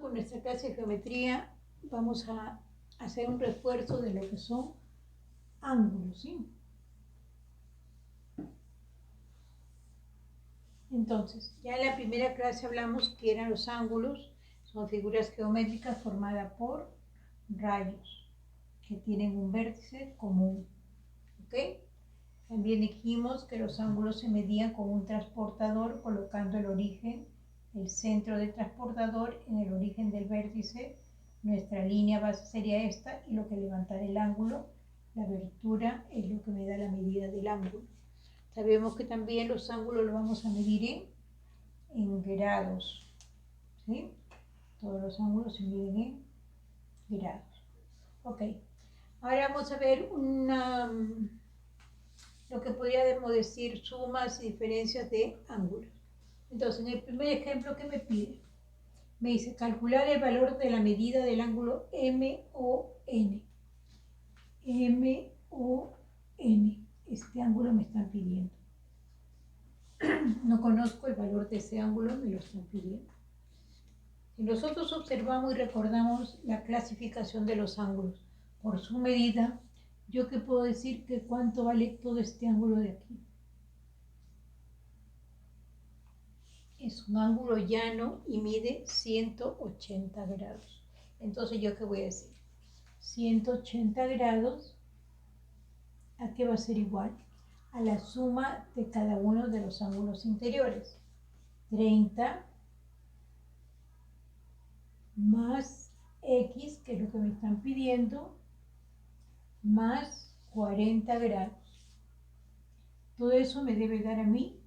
Con nuestra clase de geometría vamos a hacer un refuerzo de lo que son ángulos, ¿sí? Entonces, ya en la primera clase hablamos que eran los ángulos, son figuras geométricas formadas por rayos que tienen un vértice común, ¿ok? También dijimos que los ángulos se medían con un transportador colocando el origen, el centro del transportador en el origen del vértice. Nuestra línea base sería esta y lo que levantará el ángulo, la abertura, es lo que me da la medida del ángulo. Sabemos que también los ángulos los vamos a medir en grados, ¿sí? Todos los ángulos se miden en grados. Ok, ahora vamos a ver lo que podríamos decir sumas y diferencias de ángulos. Entonces, en el primer ejemplo que me pide, me dice calcular el valor de la medida del ángulo MON. MON, este ángulo me están pidiendo. No conozco el valor de ese ángulo, me lo están pidiendo. Si nosotros observamos y recordamos la clasificación de los ángulos por su medida, ¿yo qué puedo decir? Que cuánto vale todo este ángulo de aquí. Es un ángulo llano y mide 180 grados. Entonces, ¿yo qué voy a decir? 180 grados, ¿a qué va a ser igual? A la suma de cada uno de los ángulos interiores. 30 más X, que es lo que me están pidiendo, más 40 grados. Todo eso me debe dar a mí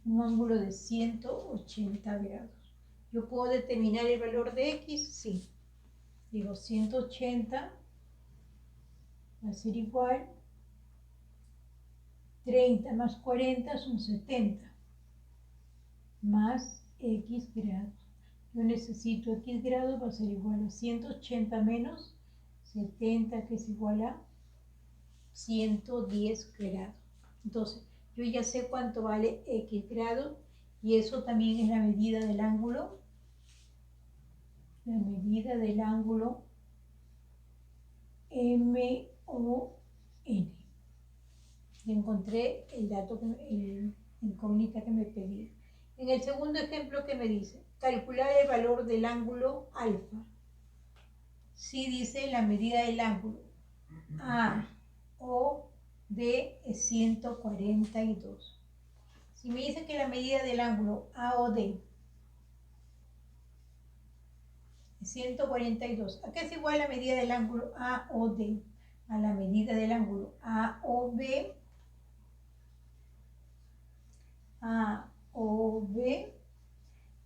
un ángulo de 180 grados. ¿Yo puedo determinar el valor de X? Sí. Digo 180 va a ser igual 30 más 40 son 70 más X grados. Yo necesito X grados, va a ser igual a 180 menos 70, que es igual a 110 grados. Entonces, yo ya sé cuánto vale X grados y eso también es la medida del ángulo. La medida del ángulo MON. Encontré el dato, el incógnita que me pedía. En el segundo ejemplo que me dice, calcular el valor del ángulo alfa. Sí dice la medida del ángulo AOD es 142. Si me dice que la medida del ángulo AOD es 142, ¿a qué es igual la medida del ángulo AOD? A la medida del ángulo AOB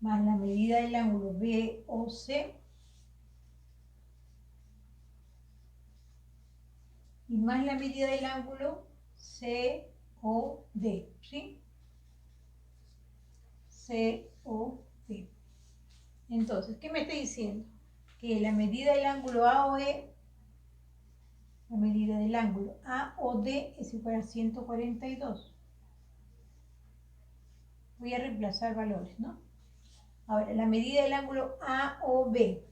más la medida del ángulo BOC y más la medida del ángulo COD, ¿sí? COD. Entonces, ¿qué me está diciendo? Que la medida del ángulo AOE, la medida del ángulo AOD es igual a 142. Voy a reemplazar valores, ¿no? Ahora, la medida del ángulo AOB.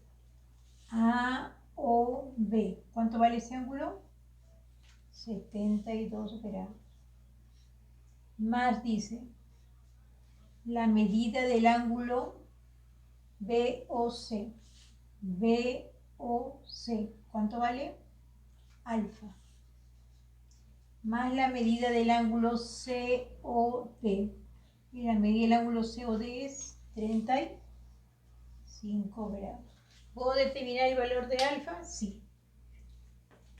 AOB. ¿Cuánto vale ese ángulo? 72 grados. Más dice, la medida del ángulo BOC. BOC. ¿Cuánto vale? Alfa. Más la medida del ángulo COD. Y la medida del ángulo COD es 35 grados. ¿Puedo determinar el valor de alfa? Sí.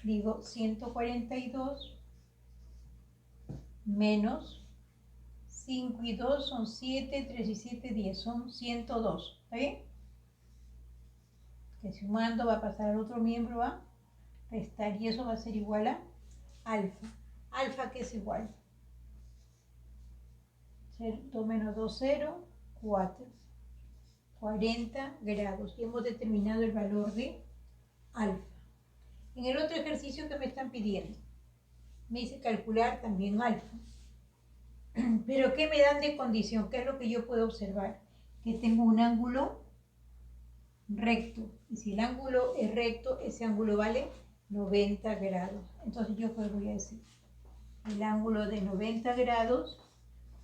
Digo 142 menos 5 y 2 son 7, 3 y 7, 10, son 102. ¿Está bien? Que sumando va a pasar al otro miembro a restar y eso va a ser igual a alfa. Alfa, que es igual 2 menos 2, 0, 4. 40 grados. Y hemos determinado el valor de alfa. En el otro ejercicio que me están pidiendo, me dice calcular también alfa. Pero ¿qué me dan de condición? ¿Qué es lo que yo puedo observar? Que tengo un ángulo recto. Y si el ángulo es recto, ese ángulo vale 90 grados. Entonces, ¿yo qué voy a decir? El ángulo de 90 grados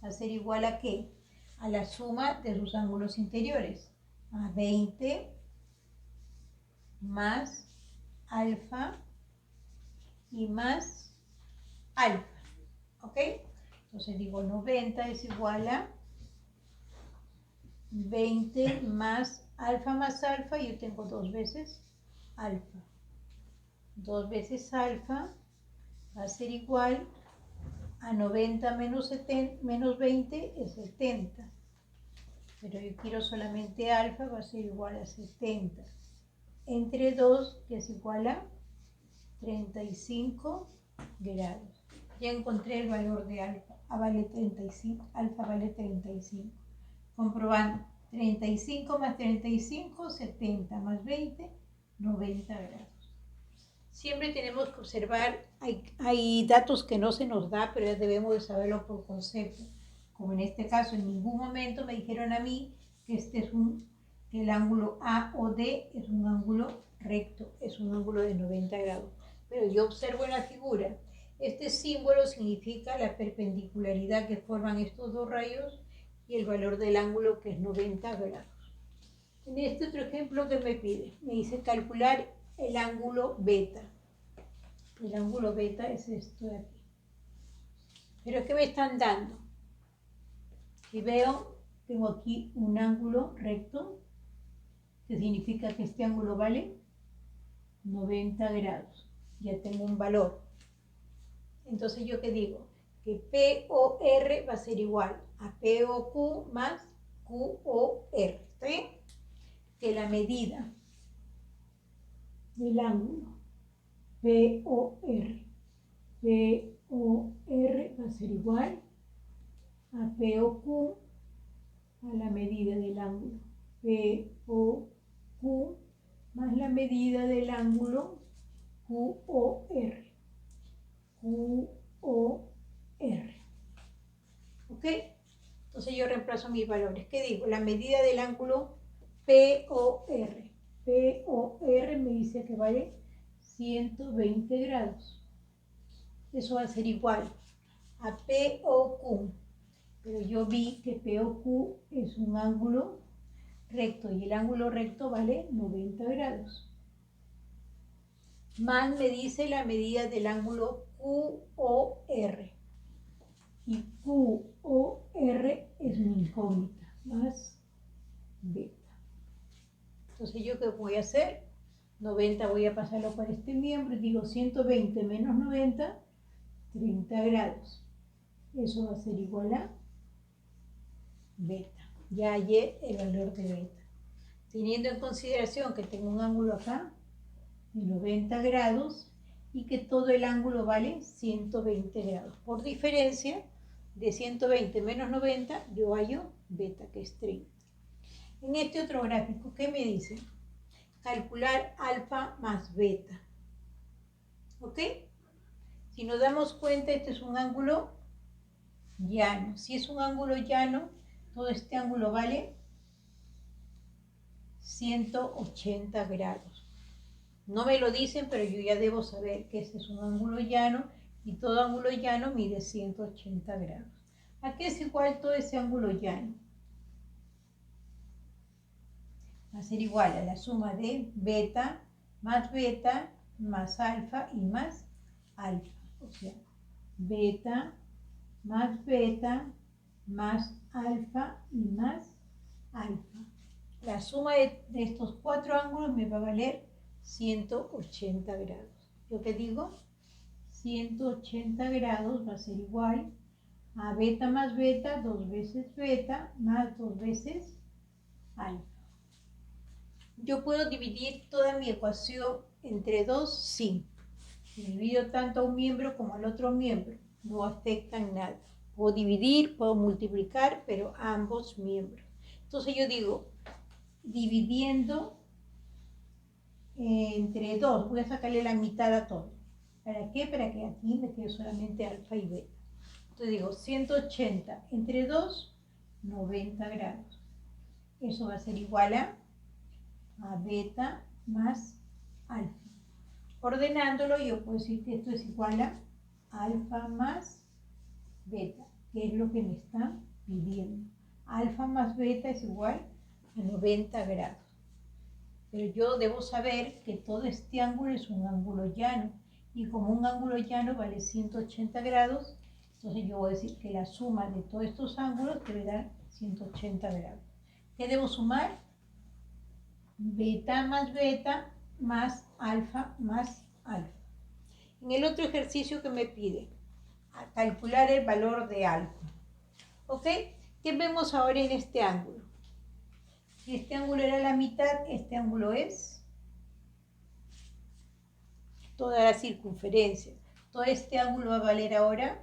va a ser igual a ¿qué? A la suma de sus ángulos interiores. A 20 más alfa y más alfa. ¿Ok? Entonces digo 90 es igual a 20 más alfa, yo tengo 2 veces alfa. 2 veces alfa va a ser igual a 90 menos 20 es 70. Pero yo quiero solamente alfa, va a ser igual a 70. Entre 2, que es igual a 35 grados. Ya encontré el valor de alfa. Vale 35. Alfa vale 35. Comprobando. 35 más 35, 70 más 20, 90 grados. Siempre tenemos que observar, hay datos que no se nos da, pero ya debemos de saberlo por concepto. Como en este caso, en ningún momento me dijeron a mí que que el ángulo A o D es un ángulo recto, es un ángulo de 90 grados. Pero yo observo en la figura, este símbolo significa la perpendicularidad que forman estos dos rayos y el valor del ángulo, que es 90 grados. En este otro ejemplo que me pide, me dice calcular el ángulo beta. El ángulo beta es esto de aquí. Pero ¿qué me están dando? Si veo, tengo aquí un ángulo recto, que significa que este ángulo vale 90 grados. Ya tengo un valor. Entonces, ¿yo qué digo? Que POR va a ser igual a POQ más QOR. ¿Está bien? Que la medida del ángulo POR va a ser igual a POQ a la medida del ángulo POQ más la medida del ángulo QOR. ¿Ok? Entonces yo reemplazo mis valores. ¿Qué digo? La medida del ángulo POR. POR me dice que vale 120 grados. Eso va a ser igual a POQ. Pero yo vi que POQ es un ángulo recto y el ángulo recto vale 90 grados. Más me dice la medida del ángulo QOR. Y QOR es una incógnita, más beta. Entonces, ¿yo qué voy a hacer? 90 voy a pasarlo por este miembro y digo 120 menos 90, 30 grados. Eso va a ser igual a beta. Ya hallé el valor de beta. Teniendo en consideración que tengo un ángulo acá de 90 grados y que todo el ángulo vale 120 grados. Por diferencia de 120 menos 90, yo hallo beta, que es 30. En este otro gráfico, ¿qué me dice? Calcular alfa más beta. ¿Ok? Si nos damos cuenta, este es un ángulo llano. Si es un ángulo llano, todo este ángulo vale 180 grados. No me lo dicen, pero yo ya debo saber que este es un ángulo llano y todo ángulo llano mide 180 grados. ¿A qué es igual todo ese ángulo llano? Va a ser igual a la suma de beta más alfa y más alfa. O sea, beta más alfa y más alfa. La suma de estos cuatro ángulos me va a valer 180 grados. ¿Yo qué digo? 180 grados va a ser igual a beta más beta, 2 veces beta, más 2 veces alfa. ¿Yo puedo dividir toda mi ecuación entre 2? Sí. Si divido tanto a un miembro como al otro miembro, no afectan nada. Puedo dividir, puedo multiplicar, pero ambos miembros. Entonces yo digo, dividiendo entre 2, voy a sacarle la mitad a todo. ¿Para qué? Para que aquí me quede solamente alfa y beta. Entonces digo, 180 entre 2, 90 grados. Eso va a ser igual a beta más alfa. Ordenándolo, yo puedo decir que esto es igual a alfa más beta, que es lo que me están pidiendo. Alfa más beta es igual a 90 grados. Pero yo debo saber que todo este ángulo es un ángulo llano. Y como un ángulo llano vale 180 grados, entonces yo voy a decir que la suma de todos estos ángulos debe dar 180 grados. ¿Qué debo sumar? Beta más alfa más alfa. En el otro ejercicio que me pide, a calcular el valor de alfa. ¿Ok? ¿Qué vemos ahora en este ángulo? Si este ángulo era la mitad, este ángulo es toda la circunferencia. Todo este ángulo va a valer ahora,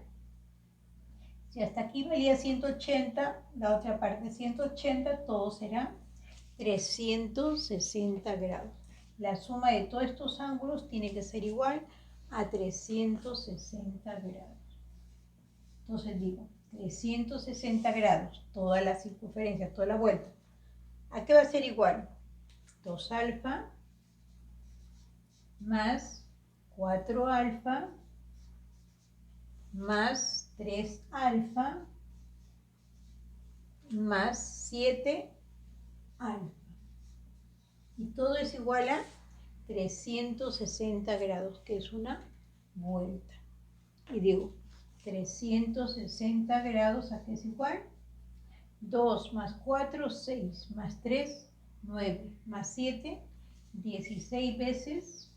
si hasta aquí valía 180, la otra parte 180, todo será 360 grados. La suma de todos estos ángulos tiene que ser igual a 360 grados. Entonces digo, 360 grados, toda la circunferencia, toda la vuelta. ¿A qué va a ser igual? 2 alfa más 4 alfa más 3 alfa más 7 alfa. Y todo es igual a 360 grados, que es una vuelta. Y digo, 360 grados, ¿a qué es igual? 2 más 4, 6, más 3, 9, más 7, 16 veces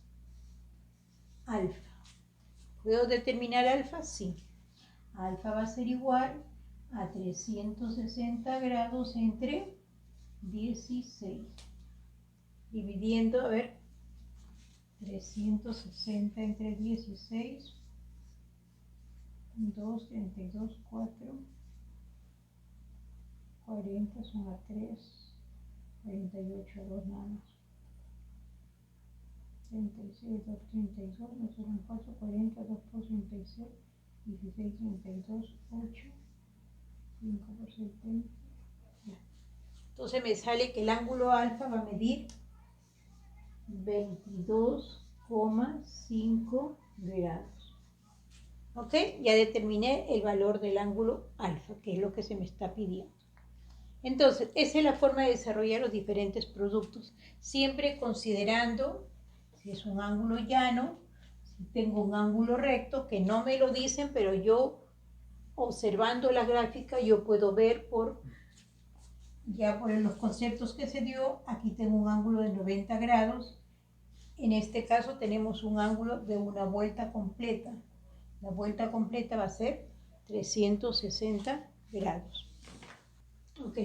alfa. ¿Puedo determinar alfa? Sí. Alfa va a ser igual a 360 grados entre 16. Dividiendo, a ver, 360 entre 16, 2, 32, 4, 40 son a 3, 48 a 2 nada más. 36, 2, 32, me sobran 4, 40, 2 por 36, 16, 32, 8, 5 por 70. Ya. Entonces me sale que el ángulo alfa va a medir 22,5 grados. ¿Ok? Ya determiné el valor del ángulo alfa, que es lo que se me está pidiendo. Entonces, esa es la forma de desarrollar los diferentes productos, siempre considerando si es un ángulo llano, si tengo un ángulo recto, que no me lo dicen, pero yo, observando la gráfica, yo puedo ver ya por los conceptos que se dio, aquí tengo un ángulo de 90 grados. En este caso tenemos un ángulo de una vuelta completa. La vuelta completa va a ser 360 grados. Ok.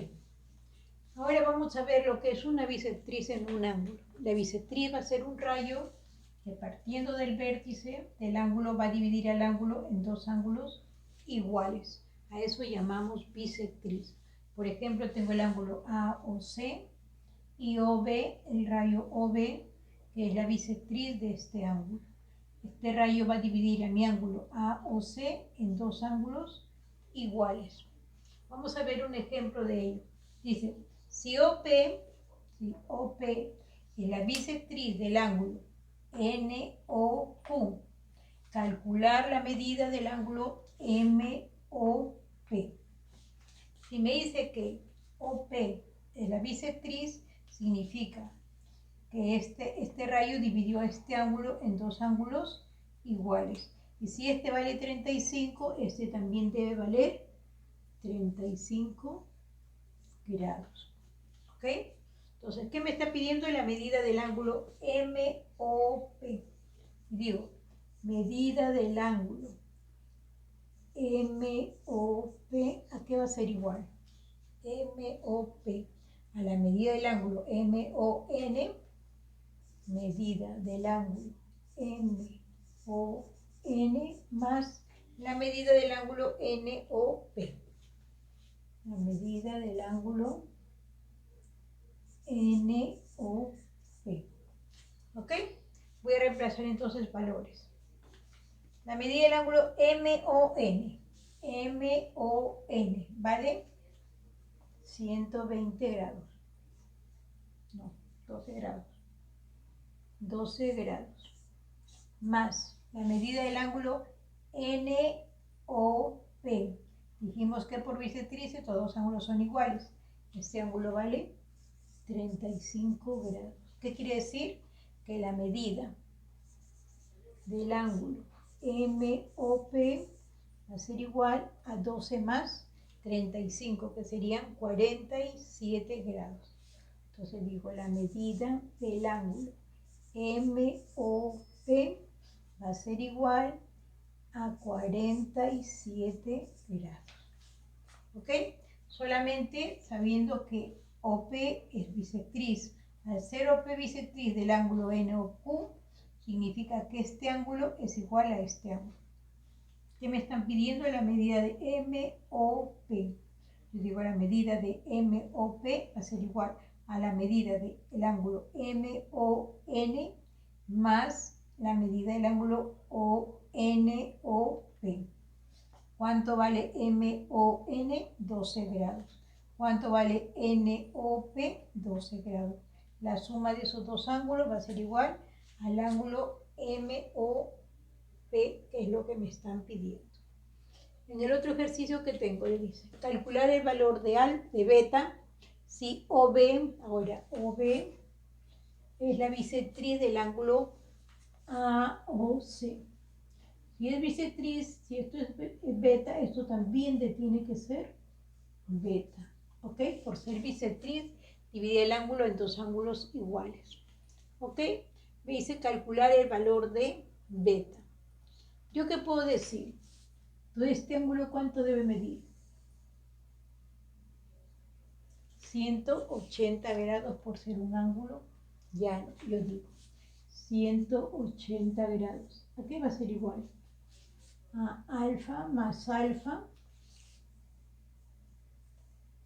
Ahora vamos a ver lo que es una bisectriz en un ángulo. La bisectriz va a ser un rayo que, partiendo del vértice del ángulo, va a dividir el ángulo en dos ángulos iguales. A eso llamamos bisectriz. Por ejemplo, tengo el ángulo AOC y OB, el rayo OB, que es la bisectriz de este ángulo. Este rayo va a dividir a mi ángulo AOC en dos ángulos iguales. Vamos a ver un ejemplo de ello. Dice, si OP es la bisectriz del ángulo NOQ, calcular la medida del ángulo MOP. Si me dice que OP es la bisectriz, significa que este rayo dividió este ángulo en dos ángulos iguales. Y si este vale 35, este también debe valer 35 grados. ¿Ok? Entonces, ¿qué me está pidiendo? La medida del ángulo MOP. Digo, medida del ángulo MOP, ¿a qué va a ser igual? MOP a la medida del ángulo MON, medida del ángulo MON más la medida del ángulo NOP. La medida del ángulo NOP. ¿Ok? Voy a reemplazar entonces valores. La medida del ángulo MON, ¿vale? 120 grados. No, 12 grados. 12 grados, más la medida del ángulo NOP. Dijimos que por bisectriz todos los ángulos son iguales. Este ángulo vale 35 grados. ¿Qué quiere decir? Que la medida del ángulo MOP va a ser igual a 12 más 35, que serían 47 grados. Entonces digo, la medida del ángulo MOP va a ser igual a 47 grados. ¿Ok? Solamente sabiendo que OP es bisectriz. Al ser OP bisectriz del ángulo NOQ, significa que este ángulo es igual a este ángulo. ¿Qué me están pidiendo? La medida de MOP. Yo digo, la medida de MOP va a ser igual a la medida del ángulo MON más la medida del ángulo ONOP. ¿Cuánto vale MON? 12 grados. ¿Cuánto vale NOP? 12 grados. La suma de esos dos ángulos va a ser igual al ángulo MOP, que es lo que me están pidiendo. En el otro ejercicio que tengo, le dice, calcular el valor de beta si OB, ahora OB es la bisectriz del ángulo AOC. Si es bisectriz, si esto es beta, esto también tiene que ser beta. ¿Ok? Por ser bisectriz, divide el ángulo en dos ángulos iguales. ¿Ok? Me dice calcular el valor de beta. ¿Yo qué puedo decir? Entonces, ¿este ángulo cuánto debe medir? 180 grados por ser un ángulo llano. Yo digo 180 grados. ¿A qué va a ser igual? A alfa más alfa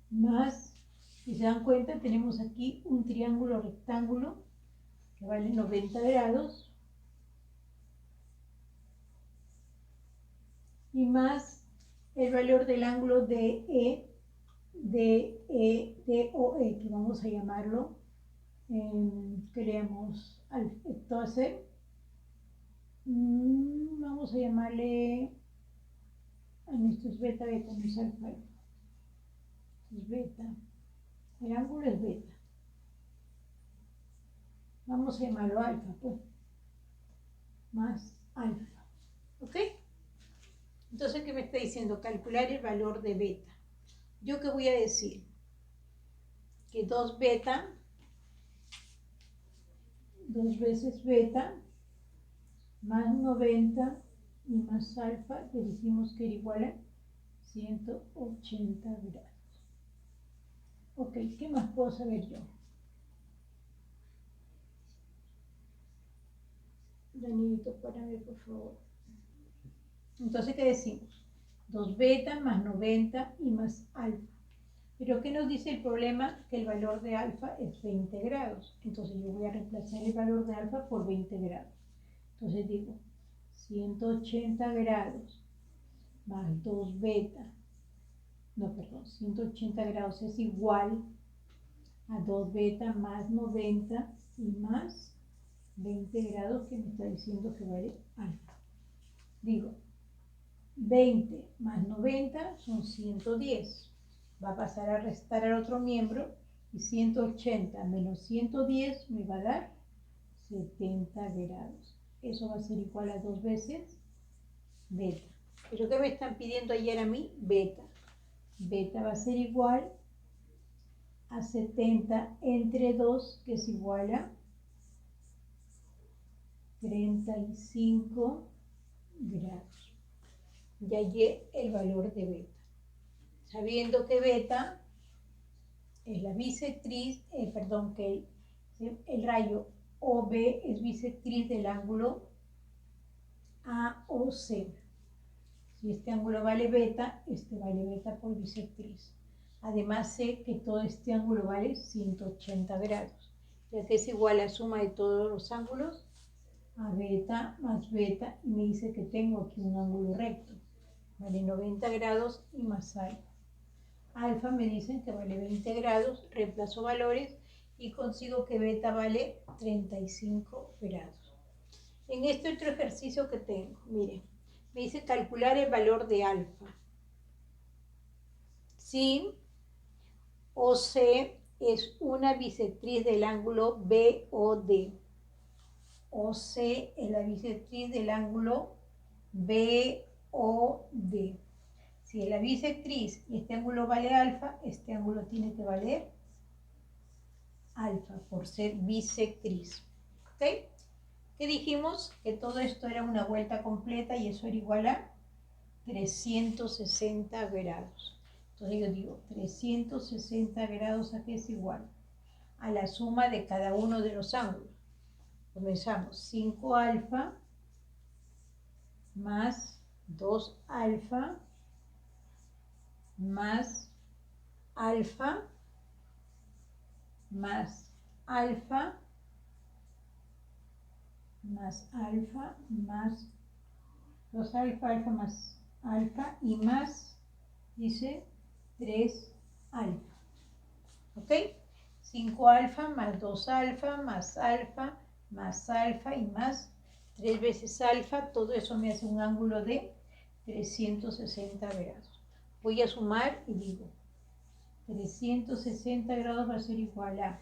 más, si se dan cuenta, tenemos aquí un triángulo rectángulo que vale 90 grados y más el valor del ángulo DOE, que vamos a llamarlo, creamos, entonces, vamos a llamarle, esto es beta, no es alfa, es beta, el ángulo es beta, vamos a llamarlo alfa, pues, más alfa, ¿ok? Entonces, ¿qué me está diciendo? Calcular el valor de beta. ¿Yo qué voy a decir? Que 2 beta, 2 veces beta, más 90 y más alfa, que dijimos que era igual a 180 grados. Ok, ¿qué más puedo saber yo? Danilito, párame por favor. Entonces, ¿qué decimos? 2 beta más 90 y más alfa. Pero ¿qué nos dice el problema? Que el valor de alfa es 20 grados. Entonces yo voy a reemplazar el valor de alfa por 20 grados. Entonces digo 180 grados más 2 beta. No, perdón, 180 grados es igual a 2 beta más 90 y más 20 grados, que me está diciendo que vale alfa. Digo, 20 más 90 son 110. Va a pasar a restar al otro miembro y 180 menos 110 me va a dar 70 grados. Eso va a ser igual a 2 veces beta. ¿Pero qué me están pidiendo ayer a mí? Beta. Beta va a ser igual a 70 entre 2, que es igual a 35 grados. Ya hallé el valor de beta. Sabiendo que beta es la bisectriz, que el rayo OB es bisectriz del ángulo AOC. Si este ángulo vale beta, este vale beta por bisectriz. Además sé que todo este ángulo vale 180 grados, ya que es igual a la suma de todos los ángulos a beta más beta, y me dice que tengo aquí un ángulo recto, vale 90 grados y más alfa. Alfa me dicen que vale 20 grados, reemplazo valores y consigo que beta vale 35 grados. En este otro ejercicio que tengo, miren, me dice calcular el valor de alfa. Si OC es una bisectriz del ángulo BOD. OC es la bisectriz del ángulo BOD. Si es la bisectriz y este ángulo vale alfa, este ángulo tiene que valer alfa por ser bisectriz. ¿Ok? ¿Qué dijimos? Que todo esto era una vuelta completa y eso era igual a 360 grados. Entonces yo digo 360 grados, ¿a qué es igual? A la suma de cada uno de los ángulos. Comenzamos 5 alfa más 2 alfa más alfa más alfa más alfa más 2 alfa, alfa más alfa y más, dice, 3 alfa. ¿Ok? 5 alfa más 2 alfa más alfa más alfa y más 3 veces alfa. Todo eso me hace un ángulo de 360 grados. Voy a sumar y digo 360 grados va a ser igual a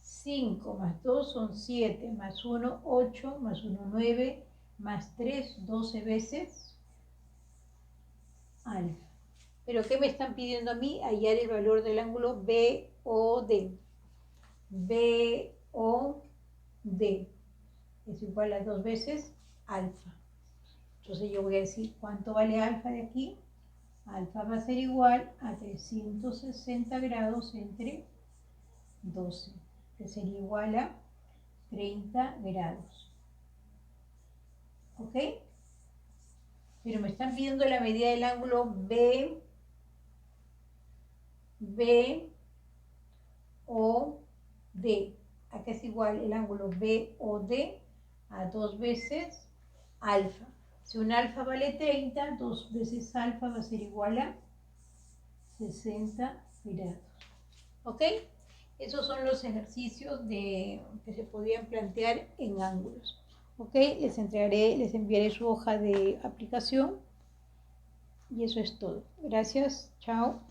5 más 2 son 7, más 1, 8, más 1, 9, más 3, 12 veces alfa. ¿Pero qué me están pidiendo a mí? Hallar el valor del ángulo BOD. BOD es igual a 2 veces alfa. Entonces yo voy a decir, ¿cuánto vale alfa de aquí? Alfa va a ser igual a 360 grados entre 12, que sería igual a 30 grados. ¿Ok? Pero me están pidiendo la medida del ángulo BOD. ¿A qué es igual el ángulo BOD? A 2 veces alfa. Si un alfa vale 30, 2 veces alfa va a ser igual a 60 grados. ¿Ok? Esos son los ejercicios que se podían plantear en ángulos. ¿Ok? Les enviaré su hoja de aplicación. Y eso es todo. Gracias. Chao.